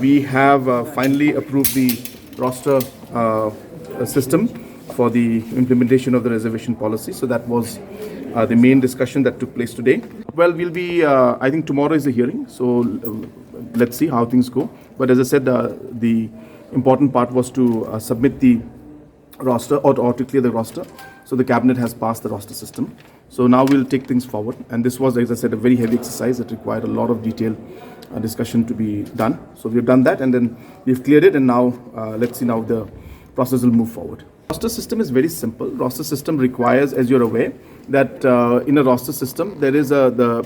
we have finally approved the roster system for the implementation of the reservation policy. So that was the main discussion that took place today. Well, we'll be, I think tomorrow is the hearing, so let's see how things go. But as I said, the important part was to submit the roster or to clear the roster. So the cabinet has passed the roster system. So now we'll take things forward. And this was, as I said, a very heavy exercise that required a lot of detailed discussion to be done. So we've done that, and then we've cleared it, and now let's see now the process will move forward. Roster system is very simple. Roster system requires, as you're aware, that in a roster system there is the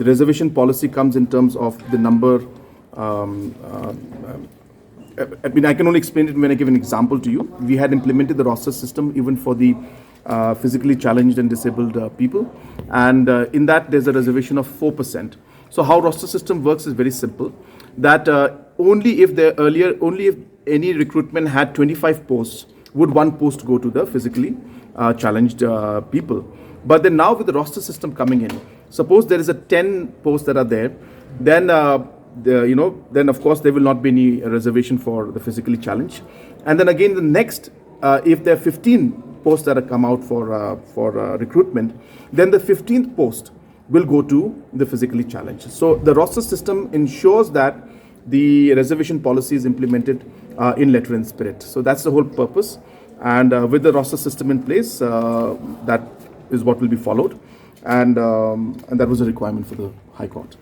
reservation policy comes in terms of the number. I mean, I can only explain it when I give an example to you. We had implemented the roster system even for the physically challenged and disabled people, and in that there's a reservation of 4%. So how roster system works is very simple. That only if any recruitment had 25 posts, would one post go to the physically challenged people. But then now with the roster system coming in, suppose there is a 10 posts that are there, then then of course there will not be any reservation for the physically challenged. And then again the next, if there are 15 posts that have come out for recruitment, then the 15th post will go to the physically challenged. So the roster system ensures that the reservation policy is implemented in letter and spirit. So that's the whole purpose. And with the roster system in place, that is what will be followed. And that was a requirement for the High Court.